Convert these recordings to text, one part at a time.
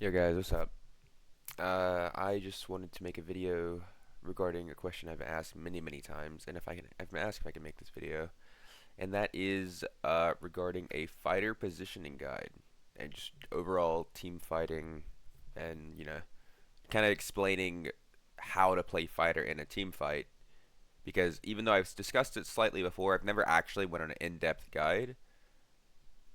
Yo guys, what's up? I just wanted to make a video regarding a question I've asked many times, and I've been asked if I can make this video, and that is regarding a fighter positioning guide and just overall team fighting, and kind of explaining how to play fighter in a team fight. Because even though I've discussed it slightly before, I've never actually went on an in-depth guide.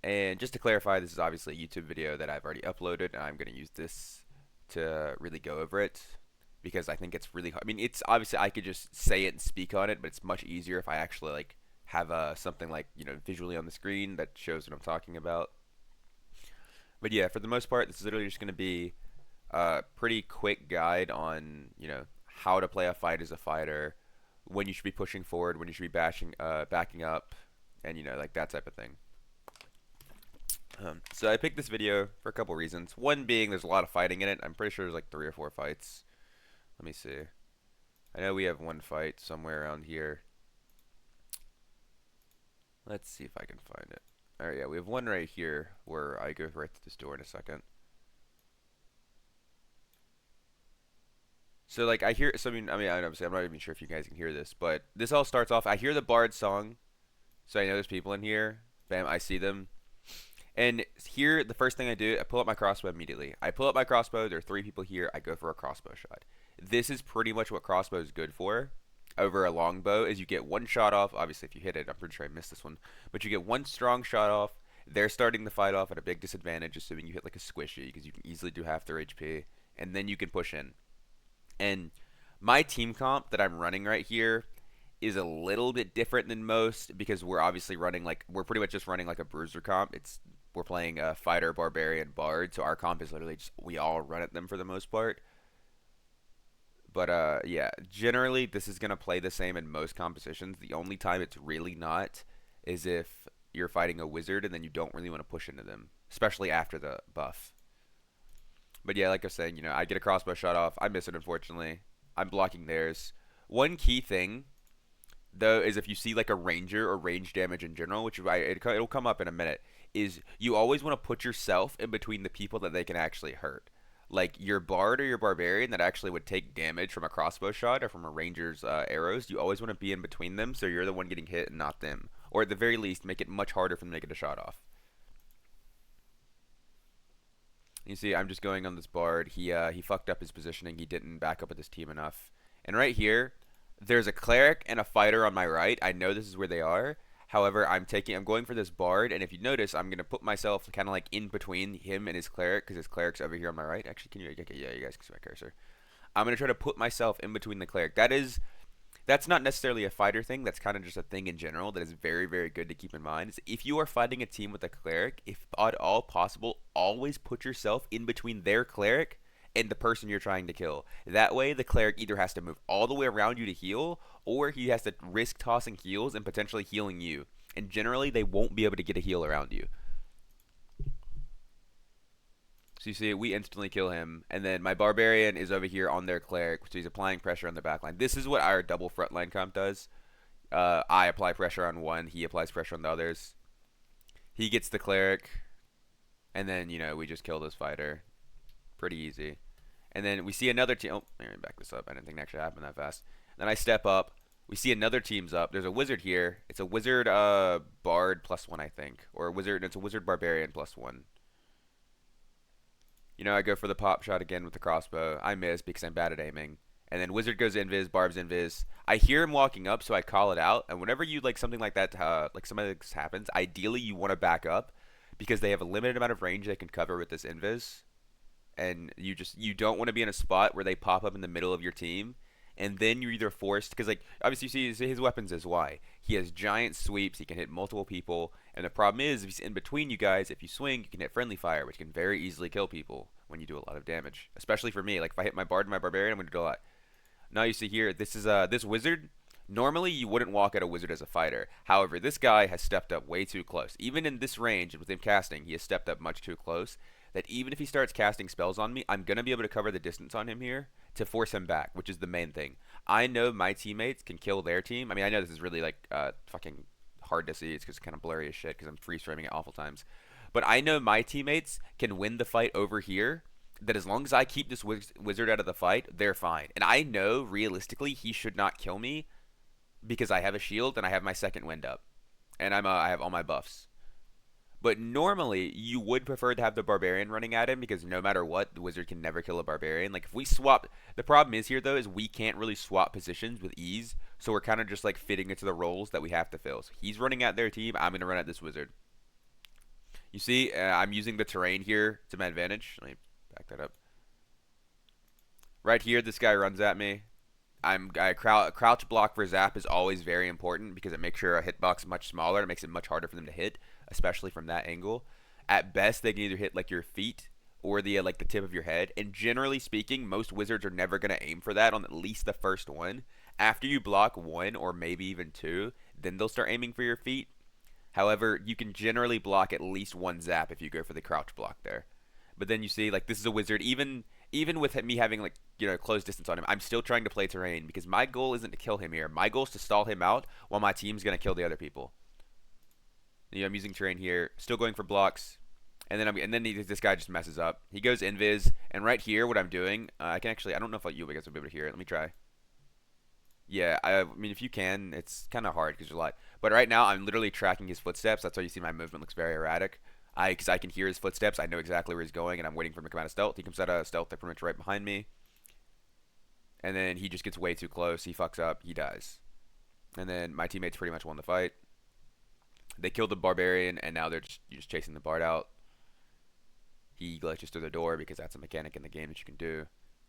And just to clarify, this is obviously a YouTube video that I've already uploaded, and I'm going to use this to really go over it because I think it's really hard. I mean, it's obviously I could just say it and speak on it, but it's much easier if I actually like have something like visually on the screen that shows what I'm talking about. But yeah, for the most part, this is literally just going to be a pretty quick guide on how to play a fight as a fighter, when you should be pushing forward, when you should be backing up, and like that type of thing. So I picked this video for a couple reasons. One being there's a lot of fighting in it. I'm pretty sure there's like 3 or 4 fights. Let me see. I know we have one fight somewhere around here. Let's see if I can find it. Alright, yeah, we have one right here where I go right to this door in a second. So like I hear, so obviously I'm not even sure if you guys can hear this, but this all starts off. I hear the Bard song, so I know there's people in here. Bam, I see them. And here, the first thing I do, I pull up my crossbow immediately. I pull up my crossbow. There are 3 people here. I go for a crossbow shot. This is pretty much what crossbow is good for over a longbow. Is you get one shot off. Obviously, if you hit it, I'm pretty sure I missed this one, but you get one strong shot off. They're starting the fight off at a big disadvantage, assuming you hit like a squishy, because you can easily do half their HP, and then you can push in. And my team comp that I'm running right here is a little bit different than most because we're obviously running like we're pretty much just running like a bruiser comp. It's We're playing a fighter, barbarian, bard, so our comp is literally just we all run at them for the most part. But yeah, generally this is gonna play the same in most compositions. The only time it's really not is if you're fighting a wizard and then you don't really want to push into them, especially after the buff. But yeah, like I was saying, I get a crossbow shot off. I miss it unfortunately. I'm blocking theirs. One key thing though is if you see like a ranger or range damage in general, which it'll come up in a minute, is you always want to put yourself in between the people that they can actually hurt. Like your bard or your barbarian that actually would take damage from a crossbow shot or from a ranger's arrows, you always want to be in between them so you're the one getting hit and not them. Or at the very least, make it much harder for them to get a shot off. You see, I'm just going on this bard. He fucked up his positioning. He didn't back up with his team enough. And right here, there's a cleric and a fighter on my right. I know this is where they are. However, I'm going for this bard, and if you notice, I'm gonna put myself kind of like in between him and his cleric because his cleric's over here on my right. Actually, can you? Okay, yeah, you guys can see my cursor. I'm gonna try to put myself in between the cleric. That's not necessarily a fighter thing. That's kind of just a thing in general that is very good to keep in mind. Is if you are fighting a team with a cleric, if at all possible, always put yourself in between their cleric and the person you're trying to kill. That way, the cleric either has to move all the way around you to heal, or he has to risk tossing heals and potentially healing you. And generally, they won't be able to get a heal around you. So you see, we instantly kill him, and then my barbarian is over here on their cleric, so he's applying pressure on the backline. This is what our double frontline comp does. I apply pressure on one, he applies pressure on the others. He gets the cleric, and then we just kill this fighter, pretty easy. And then we see another team. Oh, let me back this up. I didn't think it actually happened that fast. Then I step up. We see another team's up. There's a wizard here. It's a wizard bard +1, I think, or a wizard. It's a wizard barbarian +1. I go for the pop shot again with the crossbow. I miss because I'm bad at aiming. And then wizard goes invis, barb's invis. I hear him walking up, so I call it out. And whenever you like something like that, like something like this happens, ideally you want to back up because they have a limited amount of range they can cover with this invis. And you don't want to be in a spot where they pop up in the middle of your team, and then you're either forced because like obviously you see his weapons is Y. He has giant sweeps. He can hit multiple people, and the problem is if he's in between you guys, if you swing, you can hit friendly fire, which can very easily kill people when you do a lot of damage. Especially for me, like if I hit my bard and my barbarian, I'm gonna do a lot. Now you see here, this is this wizard. Normally you wouldn't walk at a wizard as a fighter. However, this guy has stepped up way too close. Even in this range with him casting, he has stepped up much too close that even if he starts casting spells on me, I'm going to be able to cover the distance on him here to force him back, which is the main thing. I know my teammates can kill their team. I mean, I know this is really like fucking hard to see. It's because it's kind of blurry as shit because I'm freeze framing at awful times. But I know my teammates can win the fight over here. that as long as I keep this wizard out of the fight, they're fine. And I know realistically he should not kill me because I have a shield and I have my second wind up, and I have all my buffs. But normally, you would prefer to have the barbarian running at him because no matter what, the wizard can never kill a barbarian. Like if we swap, the problem is here though is we can't really swap positions with ease, so we're kind of just like fitting into the roles that we have to fill. So he's running at their team. I'm gonna run at this wizard. You see, I'm using the terrain here to my advantage. Let me back that up. Right here, this guy runs at me. Crouch block for zap is always very important because it makes your hitbox much smaller. It makes it much harder for them to hit, especially from that angle. At best, they can either hit like your feet or the like the tip of your head. And generally speaking, most wizards are never gonna aim for that on at least the first one. After you block one or maybe even two, then they'll start aiming for your feet. However, you can generally block at least one zap if you go for the crouch block there. But then you see, like, this is a wizard. Even with me having, like, close distance on him, I'm still trying to play terrain because my goal isn't to kill him here. My goal is to stall him out while my team's going to kill the other people. I'm using terrain here, still going for blocks. And then this guy just messes up. He goes invis, and right here, what I'm doing, I don't know if you guys will be able to hear it. Let me try. Yeah, I mean, if you can, it's kind of hard because there's a lot. But right now, I'm literally tracking his footsteps. That's why you see my movement looks very erratic. Because I can hear his footsteps. I know exactly where he's going, and I'm waiting for him to come out of stealth. He comes out of stealth pretty much right behind me. And then he just gets way too close. He fucks up. He dies. And then my teammates pretty much won the fight. They killed the barbarian, and now you're just chasing the bard out. He glitches through the door because that's a mechanic in the game that you can do.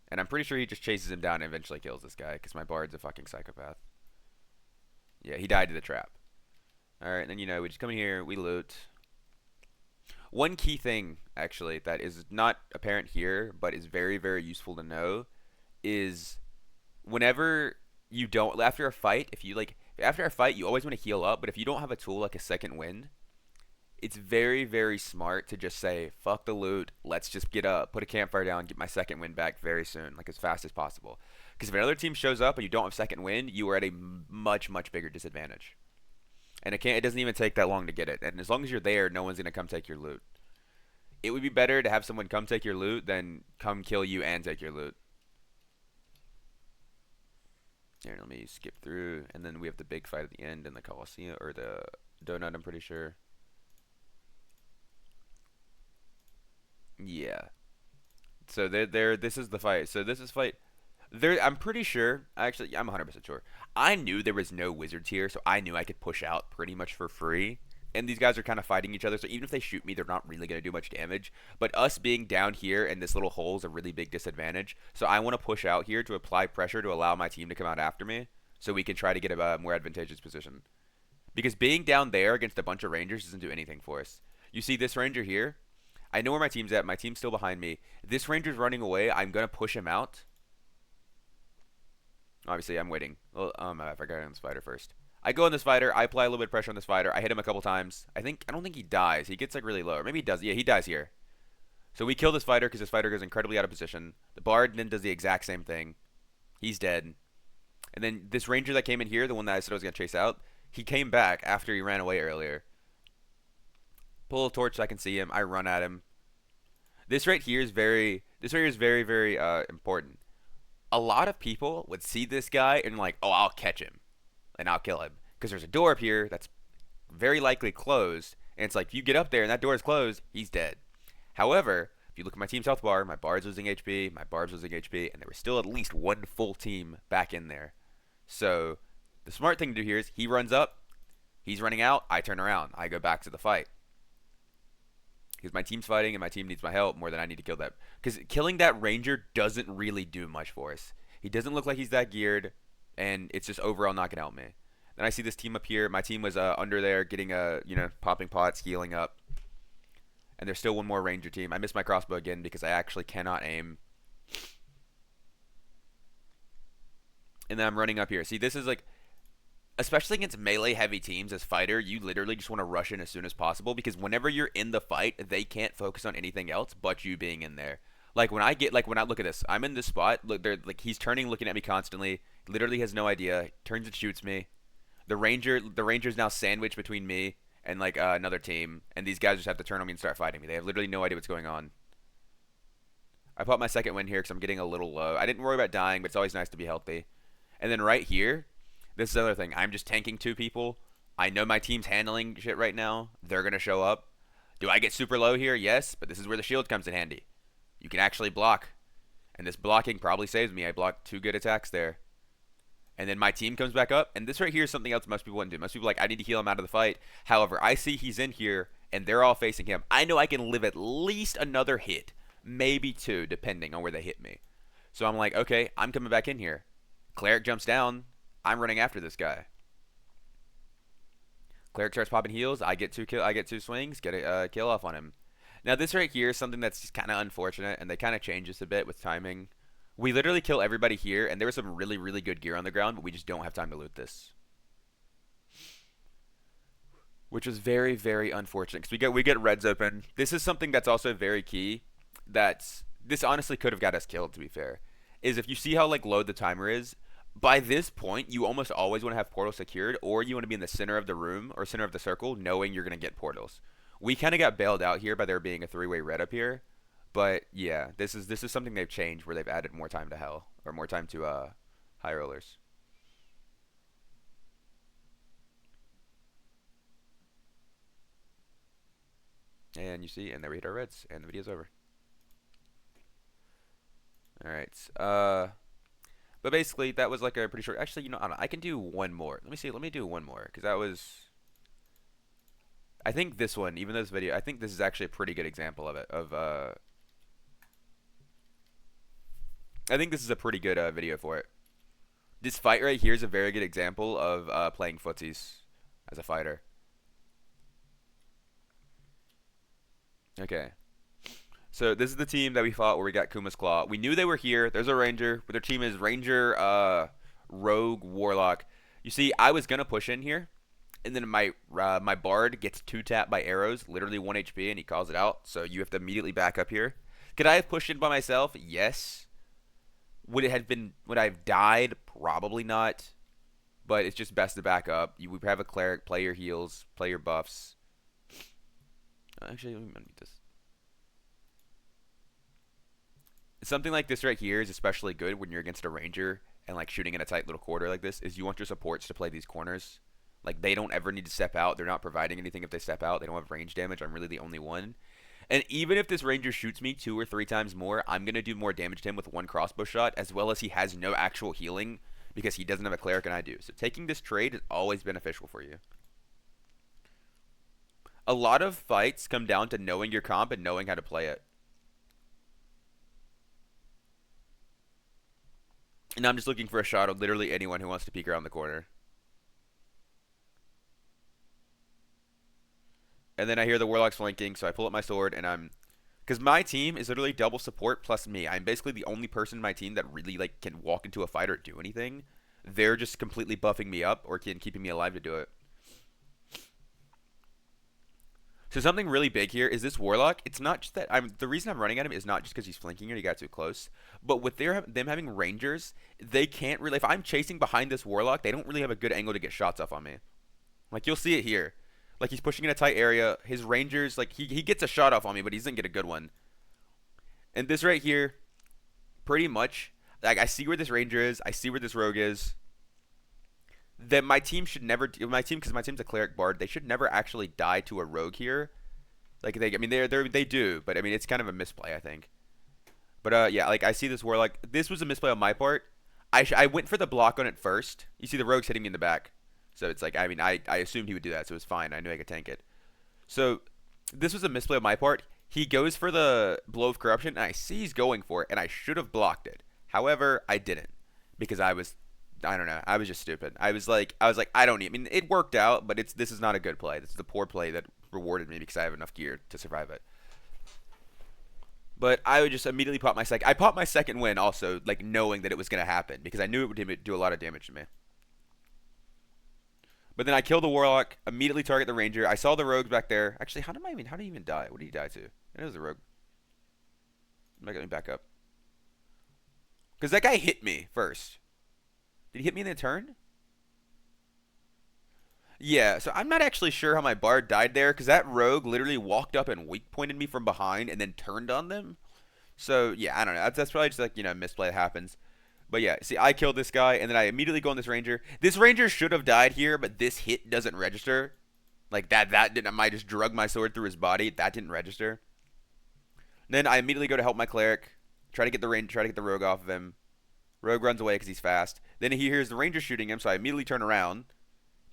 And I'm pretty sure he just chases him down and eventually kills this guy because my bard's a fucking psychopath. Yeah, he died to the trap. Alright, then we just come in here, we loot. One key thing, actually, that is not apparent here, but is very, very useful to know, is whenever you don't, after a fight, after a fight, you always want to heal up, but if you don't have a tool like a second wind, it's very, very smart to just say, fuck the loot, let's just put a campfire down, get my second wind back very soon, like as fast as possible. Because if another team shows up and you don't have second wind, you are at a much, much bigger disadvantage. And it doesn't even take that long to get it. And as long as you're there, no one's going to come take your loot. It would be better to have someone come take your loot than come kill you and take your loot. Here, let me skip through. And then we have the big fight at the end in the coliseum, or the donut, I'm pretty sure. Yeah. So this is the fight. So this is fight. I'm pretty sure, actually, I'm 100% sure. I knew there was no wizards here, so I knew I could push out pretty much for free. And these guys are kind of fighting each other, so even if they shoot me, they're not really going to do much damage. But us being down here in this little hole is a really big disadvantage. So I want to push out here to apply pressure to allow my team to come out after me, so we can try to get a more advantageous position. Because being down there against a bunch of rangers doesn't do anything for us. You see this ranger here? I know where my team's at. My team's still behind me. This ranger's running away. I'm going to push him out. Obviously, I'm waiting. Well, I forgot on this fighter first. I go on this fighter. I apply a little bit of pressure on this fighter. I hit him a couple times. I don't think he dies. He gets like really low. Or maybe he does. Yeah, he dies here. So we kill this fighter because this fighter goes incredibly out of position. The bard then does the exact same thing. He's dead. And then this ranger that came in here, the one that I said I was going to chase out, he came back after he ran away earlier. Pull a torch so I can see him. I run at him. This right here is very, very important. A lot of people would see this guy and like, oh, I'll catch him and I'll kill him because there's a door up here that's very likely closed, and it's like if you get up there and that door is closed, he's dead. However, if you look at my team's health bar, my bard's losing HP, my barb's losing HP, and there was still at least one full team back in there. So the smart thing to do here is he runs up, he's running out, I turn around, I go back to the fight. Because my team's fighting and my team needs my help more than I need to kill that. Because killing that ranger doesn't really do much for us. He doesn't look like he's that geared, and it's just overall not going to help me. Then I see this team up here. My team was under there getting popping pots, healing up. And there's still one more ranger team. I missed my crossbow again because I actually cannot aim. And then I'm running up here. See, this is like, especially against melee heavy teams as fighter, you literally just want to rush in as soon as possible because whenever you're in the fight, they can't focus on anything else but you being in there. Like when I look at this, I'm in this spot. Look, he's turning, looking at me constantly. Literally has no idea. Turns and shoots me. The ranger's now sandwiched between me and like another team, and these guys just have to turn on me and start fighting me. They have literally no idea what's going on. I popped my second win here because I'm getting a little low. I didn't worry about dying, but it's always nice to be healthy. And then right here, this is the other thing. I'm just tanking two people. I know my team's handling shit right now. They're going to show up. Do I get super low here? Yes, but this is where the shield comes in handy. You can actually block. And this blocking probably saves me. I blocked two good attacks there. And then my team comes back up. And this right here is something else most people wouldn't do. Most people are like, I need to heal him out of the fight. However, I see he's in here, and they're all facing him. I know I can live at least another hit. Maybe two, depending on where they hit me. So I'm like, okay, I'm coming back in here. Cleric jumps down. I'm running after this guy. Cleric starts popping heals. I get two swings. Get a kill off on him. Now this right here is something that's kind of unfortunate, and they kind of change this a bit with timing. We literally kill everybody here, and there was some really, really good gear on the ground, but we just don't have time to loot this. Which was very, very unfortunate, because we get reds open. This is something that's also very key. This honestly could have got us killed, to be fair. Is if you see how like low the timer is, by this point you almost always want to have portals secured, or you want to be in the center of the room or center of the circle, knowing you're gonna get portals. We kind of got bailed out here by there being a three-way red up here. But yeah, this is something they've changed where they've added more time to hell, or more time to high rollers. And you see, and there we hit our reds, and the video's over. All right. But basically that was like a pretty short. Actually, I don't know, I can do one more. Let me see. Let me do one more because that was. I think this one, even though this video, I think this is actually a pretty good example of it. I think this is a pretty good video for it. This fight right here is a very good example of playing footsies as a fighter. Okay. So this is the team that we fought where we got Kuma's Claw. We knew they were here. There's a Ranger, but their team is Ranger, Rogue, Warlock. You see, I was gonna push in here, and then my Bard gets two tapped by arrows, literally 1 HP, and he calls it out. So you have to immediately back up here. Could I have pushed in by myself? Yes. Would I have died? Probably not. But it's just best to back up. We have a cleric, play your heals, play your buffs. Actually, let me unmute this. Something like this right here is especially good when you're against a ranger and like shooting in a tight little corridor like this. Is you want your supports to play these corners. Like they don't ever need to step out. They're not providing anything if they step out. They don't have range damage. I'm really the only one. And even if this ranger shoots me 2 or 3 times more, I'm going to do more damage to him with one crossbow shot, as well as he has no actual healing because he doesn't have a cleric and I do. So taking this trade is always beneficial for you. A lot of fights come down to knowing your comp and knowing how to play it. And I'm just looking for a shot of literally anyone who wants to peek around the corner. And then I hear the Warlock's flanking, so I pull up my sword and I'm... Because my team is literally double support plus me. I'm basically the only person in my team that really like can walk into a fight or do anything. They're just completely buffing me up or keeping me alive to do it. So something really big here is this Warlock. It's not just that the reason I'm running at him is not just because he's flanking or he got too close, but with them having Rangers, they can't really. If I'm chasing behind this Warlock, they don't really have a good angle to get shots off on me. Like you'll see it here. Like he's pushing in a tight area. His Rangers, like he gets a shot off on me, but he doesn't get a good one. And this right here, pretty much, like I see where this Ranger is. I see where this Rogue is. That my team should never, because my team's a cleric bard, they should never actually die to a rogue here. Like I mean, they do, but I mean, it's kind of a misplay, I think. But yeah, like I see this Warlock. This was a misplay on my part. I went for the block on it first. You see the rogue's hitting me in the back, so it's like I mean, I assumed he would do that, so it was fine. I knew I could tank it. So this was a misplay on my part. He goes for the blow of corruption, and I see he's going for it, and I should have blocked it. However, I didn't because I don't know. I was just stupid. I was like, I don't need. I mean, it worked out, but this is not a good play. This is the poor play that rewarded me because I have enough gear to survive it. But I would just immediately pop my second. I popped my second win also, like knowing that it was gonna happen because I knew it would do a lot of damage to me. But then I killed the Warlock, immediately target the Ranger. I saw the Rogues back there. Actually, how did he even die? What did he die to? It was the Rogue. Let me back up. Because that guy hit me first. Did he hit me in the turn? Yeah, so I'm not actually sure how my Bard died there, because that Rogue literally walked up and weak pointed me from behind and then turned on them. So yeah, I don't know. That's probably just like misplay that happens. But yeah, see, I killed this guy, and then I immediately go on this ranger. This ranger should have died here, but this hit doesn't register. Like that didn't. I might just drug my sword through his body. That didn't register. Then I immediately go to help my cleric, try to get the rogue off of him. Rogue runs away because he's fast. Then he hears the ranger shooting him, so I immediately turn around.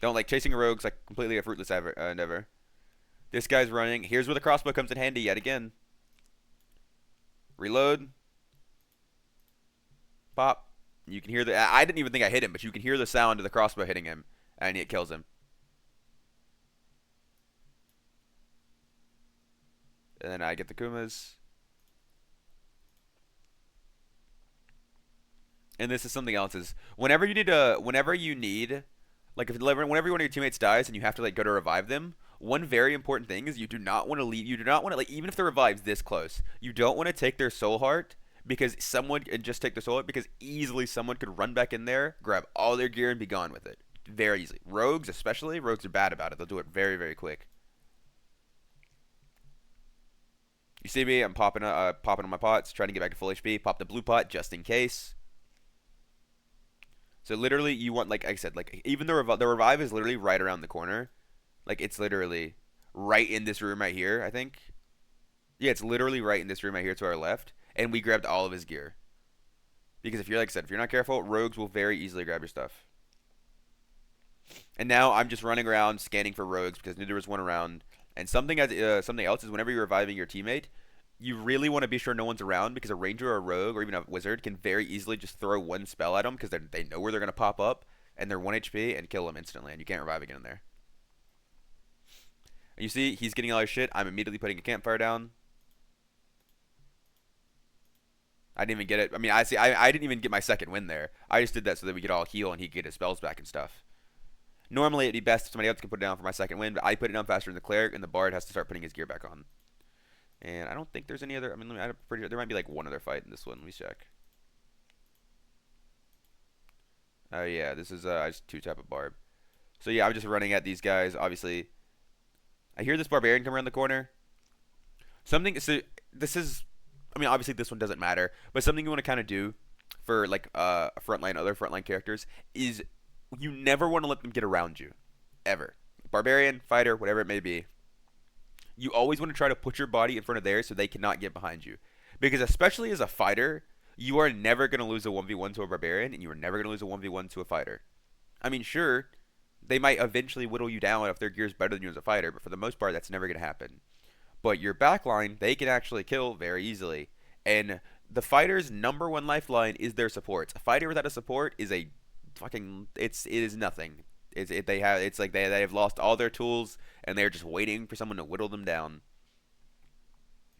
Don't like chasing a rogue's like completely a fruitless endeavor. This guy's running. Here's where the crossbow comes in handy yet again. Reload. Pop. You can hear the. I didn't even think I hit him, but you can hear the sound of the crossbow hitting him, and it kills him. And then I get the Kumas. And this is something else is whenever you need like if whenever one of your teammates dies and you have to like go to revive them, one very important thing is you do not want to leave you do not want to like even if the revive's this close, you don't want to take their soul heart because someone and just take their soul heart because easily someone could run back in there, grab all their gear and be gone with it. Very easily. Rogues especially, rogues are bad about it. They'll do it very, very quick. You see me, I'm popping on my pots, trying to get back to full HP, pop the blue pot just in case. So literally, you want like I said, like even the revive is literally right around the corner, like it's literally right in this room right here. I think, yeah, it's literally right in this room right here to our left, and we grabbed all of his gear. Because if you're like I said, if you're not careful, rogues will very easily grab your stuff. And now I'm just running around scanning for rogues because there was one around. And something else is whenever you're reviving your teammate, you really want to be sure no one's around because a ranger or a rogue or even a wizard can very easily just throw one spell at them because they know where they're going to pop up and they're 1 HP and kill them instantly and you can't revive again in there. And you see, he's getting all his shit. I'm immediately putting a campfire down. I didn't even get it. I mean, I didn't even get my second win there. I just did that so that we could all heal and he could get his spells back and stuff. Normally, it'd be best if somebody else could put it down for my second win, but I put it down faster than the cleric, and the bard has to start putting his gear back on. And I don't think there's any other. I mean, I'm pretty sure there might be like one other fight in this one. Let me check. Oh yeah, this is just 2-tap a barb. So yeah, I'm just running at these guys. Obviously, I hear this barbarian come around the corner. Something. So this is. I mean, obviously this one doesn't matter, but something you want to kind of do for like other frontline characters is you never want to let them get around you, ever. Barbarian, fighter, whatever it may be. You always want to try to put your body in front of theirs so they cannot get behind you. Because especially as a fighter, you are never going to lose a 1v1 to a barbarian, and you are never going to lose a 1v1 to a fighter. I mean, sure, they might eventually whittle you down if their gear's better than you as a fighter, but for the most part, that's never going to happen. But your backline, they can actually kill very easily. And the fighter's number one lifeline is their supports. A fighter without a support is a fucking it is nothing. It's like they have lost all their tools and they're just waiting for someone to whittle them down.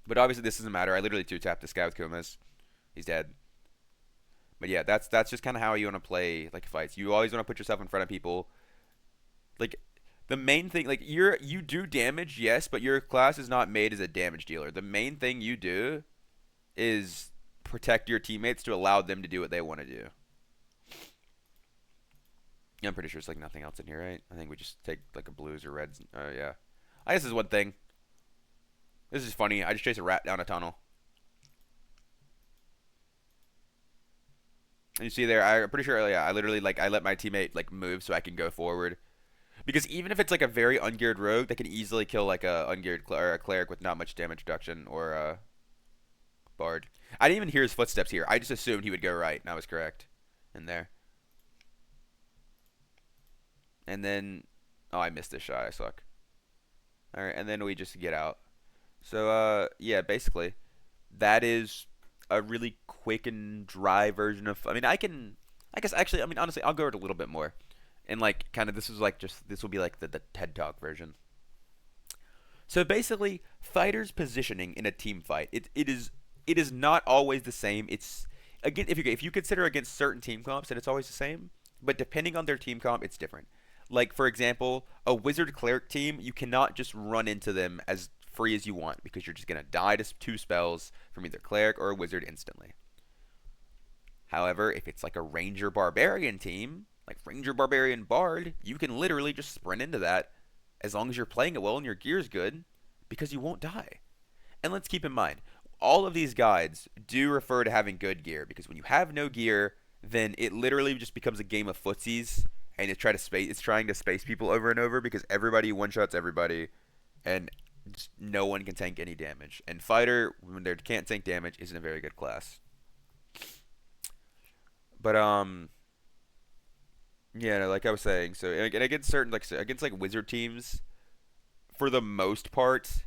But obviously this doesn't matter. I literally 2-tapped this guy with Kumas. He's dead. But yeah, that's just kind of how you want to play like fights. You always want to put yourself in front of people. Like the main thing, like you do damage, yes, but your class is not made as a damage dealer. The main thing you do is protect your teammates to allow them to do what they want to do. Yeah, I'm pretty sure it's like nothing else in here, right? I think we just take like a blues or reds. Yeah. I guess this is one thing. This is funny. I just chased a rat down a tunnel. And you see there, I'm pretty sure, yeah, I literally like I let my teammate like move so I can go forward. Because even if it's like a very ungeared rogue, they can easily kill like a ungeared or a cleric with not much damage reduction or a bard. I didn't even hear his footsteps here. I just assumed he would go right, and I was correct in there. And then, oh, I missed this shot. I suck. All right, and then we just get out. So, yeah, basically, that is a really quick and dry version of. I mean, I guess actually, I mean, honestly, I'll go over it a little bit more, and like, kind of, this will be like the TED Talk version. So basically, fighters' positioning in a team fight, it is not always the same. It's again, if you consider against certain team comps, then it's always the same. But depending on their team comp, it's different. Like, for example, a wizard cleric team, you cannot just run into them as free as you want because you're just going to die to 2 spells from either cleric or a wizard instantly. However, if it's like a ranger barbarian team, like ranger barbarian bard, you can literally just sprint into that as long as you're playing it well and your gear's good because you won't die. And let's keep in mind, all of these guides do refer to having good gear because when you have no gear, then it literally just becomes a game of footsies, and it's trying to space people over and over because everybody one shots everybody, and just no one can tank any damage. And fighter, when they can't tank damage, isn't a very good class. But yeah, no, like I was saying, so and against certain against like wizard teams, for the most part,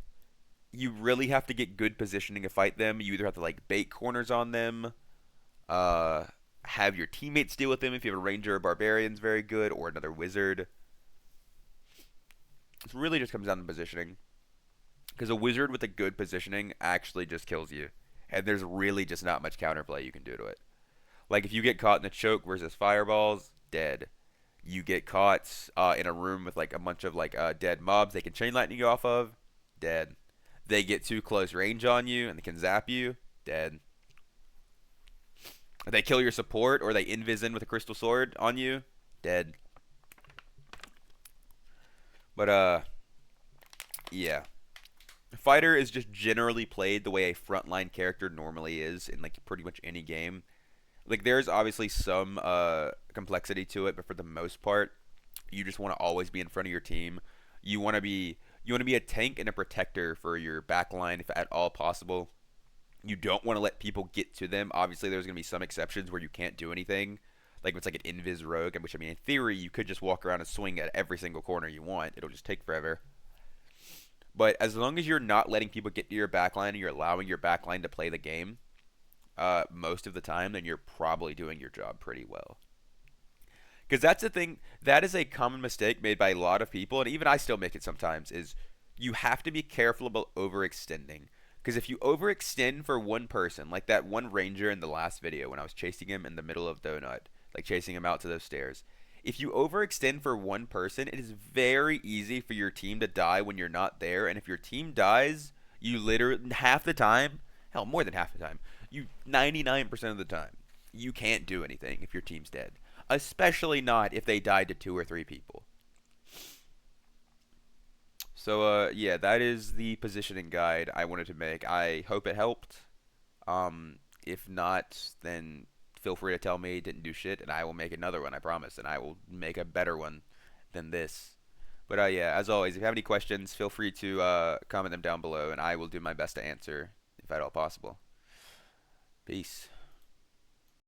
you really have to get good positioning to fight them. You either have to like bait corners on them, uh, have your teammates deal with them if you have a ranger or barbarian's very good, or another wizard. It really just comes down to positioning. Because a wizard with a good positioning actually just kills you. And there's really just not much counterplay you can do to it. Like if you get caught in a choke versus fireballs, dead. You get caught in a room with like a bunch of like dead mobs they can chain lightning you off of, dead. They get too close range on you and they can zap you, dead. If they kill your support or they invis in with a crystal sword on you, dead. But yeah. Fighter is just generally played the way a frontline character normally is in like pretty much any game. Like there's obviously some complexity to it, but for the most part, you just want to always be in front of your team. You want to be a tank and a protector for your backline if at all possible. You don't want to let people get to them. Obviously, there's going to be some exceptions where you can't do anything. Like it's like an invis rogue, which I mean in theory you could just walk around and swing at every single corner you want. It'll just take forever. But as long as you're not letting people get to your backline and you're allowing your backline to play the game, most of the time, then you're probably doing your job pretty well. Because that's the thing, that is a common mistake made by a lot of people, and even I still make it sometimes, is you have to be careful about overextending. Because if you overextend for one person, like that one ranger in the last video when I was chasing him in the middle of Donut, like chasing him out to those stairs, if you overextend for one person, it is very easy for your team to die when you're not there, and if your team dies, you literally, half the time, hell, more than half the time, you 99% of the time, you can't do anything if your team's dead. Especially not if they died to 2 or 3 people. So yeah, that is the positioning guide I wanted to make. I hope it helped. If not, then feel free to tell me it didn't do shit, and I will make another one. I promise, and I will make a better one than this. But yeah, as always, if you have any questions, feel free to comment them down below, and I will do my best to answer if at all possible. Peace.